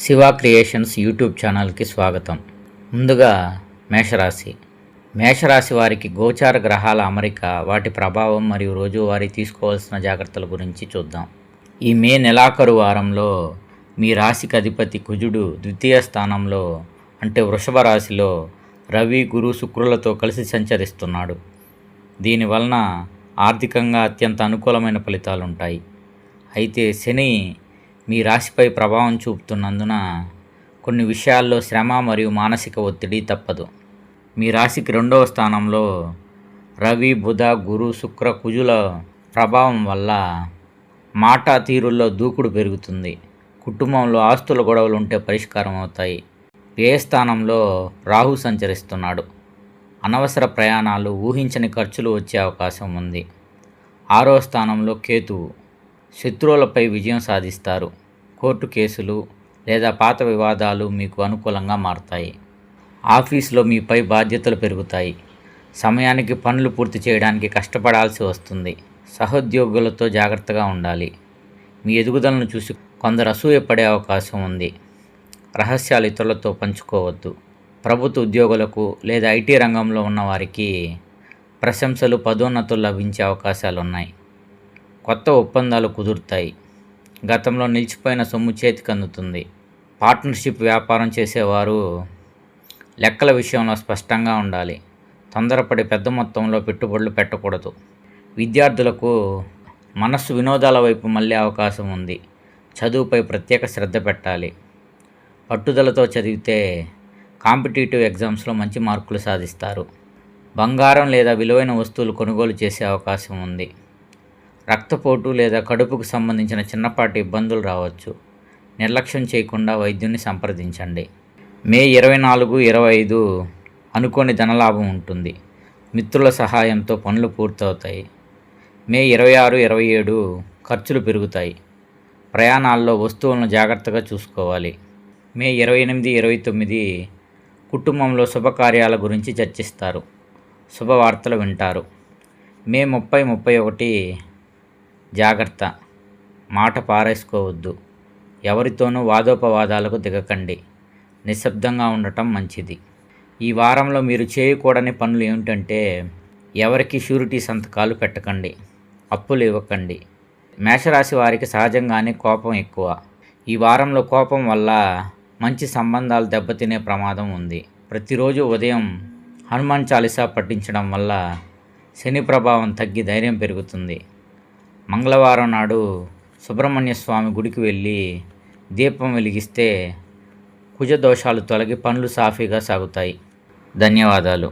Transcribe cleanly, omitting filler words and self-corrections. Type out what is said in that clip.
Shiva creations YouTube ఛానల్కి స్వాగతం. ముందుగా మేషరాశి వారికి గోచార గ్రహాల అమరిక, వాటి ప్రభావం మరియు రోజువారీ తీసుకోవాల్సిన జాగ్రత్తల గురించి చూద్దాం. ఈ మే నెలాఖరు వారంలో మీ రాశికి అధిపతి కుజుడు ద్వితీయ స్థానంలో అంటే వృషభ రాశిలో రవి, గురు, శుక్రులతో కలిసి సంచరిస్తున్నాడు. దీనివలన ఆర్థికంగా అత్యంత అనుకూలమైన ఫలితాలు ఉంటాయి. అయితే శని మీ రాశిపై ప్రభావం చూపుతున్నందున కొన్ని విషయాల్లో శ్రమ మరియు మానసిక ఒత్తిడి తప్పదు. మీ రాశికి 2వ స్థానంలో రవి, బుధ, గురు, శుక్ర, కుజుల ప్రభావం వల్ల మాట తీరుల్లో దూకుడు పెరుగుతుంది. కుటుంబంలో ఆస్తుల గొడవలు ఉంటే పరిష్కారం అవుతాయి. వ్యయ స్థానంలో రాహు సంచరిస్తున్నాడు. అనవసర ప్రయాణాలు, ఊహించని ఖర్చులు వచ్చే అవకాశం ఉంది. 6వ స్థానంలో కేతువు శత్రువులపై విజయం సాధిస్తారు. కోర్టు కేసులు లేదా పాత వివాదాలు మీకు అనుకూలంగా మారతాయి. ఆఫీసులో మీపై బాధ్యతలు పెరుగుతాయి. సమయానికి పనులు పూర్తి చేయడానికి కష్టపడాల్సి వస్తుంది. సహోద్యోగులతో జాగ్రత్తగా ఉండాలి. మీ ఎదుగుదలను చూసి కొందరు అసూయపడే అవకాశం ఉంది. రహస్యాలు ఇతరులతో పంచుకోవద్దు. ప్రభుత్వ ఉద్యోగులకు లేదా ఐటీ రంగంలో ఉన్నవారికి ప్రశంసలు, పదోన్నతులు లభించే అవకాశాలున్నాయి. కొత్త ఒప్పందాలు కుదురుతాయి. గతంలో నిలిచిపోయిన సొమ్ము చేతికి అందుతుంది. పార్ట్నర్షిప్ వ్యాపారం చేసేవారు లెక్కల విషయంలో స్పష్టంగా ఉండాలి. తొందరపడి పెద్ద మొత్తంలో పెట్టుబడులు పెట్టకూడదు. విద్యార్థులకు మనస్సు వినోదాల వైపు మళ్ళే అవకాశం ఉంది. చదువుపై ప్రత్యేక శ్రద్ధ పెట్టాలి. పట్టుదలతో చదివితే కాంపిటేటివ్ ఎగ్జామ్స్లో మంచి మార్కులు సాధిస్తారు. బంగారం లేదా విలువైన వస్తువులు కొనుగోలు చేసే అవకాశం ఉంది. రక్తపోటు లేదా కడుపుకు సంబంధించిన చిన్నపాటి ఇబ్బందులు రావచ్చు. నిర్లక్ష్యం చేయకుండా వైద్యుని సంప్రదించండి. మే 24, 25 అనుకోని ధనలాభం ఉంటుంది. మిత్రుల సహాయంతో పనులు పూర్తవుతాయి. మే 26, 27 ఖర్చులు పెరుగుతాయి. ప్రయాణాల్లో వస్తువులను జాగ్రత్తగా చూసుకోవాలి. మే 28, 29 కుటుంబంలో శుభకార్యాల గురించి చర్చిస్తారు. శుభవార్తలు వింటారు. మే 30, 31 జాగ్రత్త, మాట పారేసుకోవద్దు. ఎవరితోనూ వాదోపవాదాలకు దిగకండి. నిశ్శబ్దంగా ఉండటం మంచిది. ఈ వారంలో మీరు చేయకూడని పనులు ఏమిటంటే ఎవరికి షూరిటీ సంతకాలు పెట్టకండి, అప్పులు ఇవ్వకండి. మేషరాశి వారికి సహజంగానే కోపం ఎక్కువ. ఈ వారంలో కోపం వల్ల మంచి సంబంధాలు దెబ్బతినే ప్రమాదం ఉంది. ప్రతిరోజు ఉదయం హనుమాన్ చాలీసా పఠించడం వల్ల శని ప్రభావం తగ్గి ధైర్యం పెరుగుతుంది. మంగళవారం నాడు సుబ్రహ్మణ్య స్వామి గుడికి వెళ్ళి దీపం వెలిగిస్తే కుజ దోషాలు తొలగి పనులు సాఫీగా సాగుతాయి. ధన్యవాదాలు.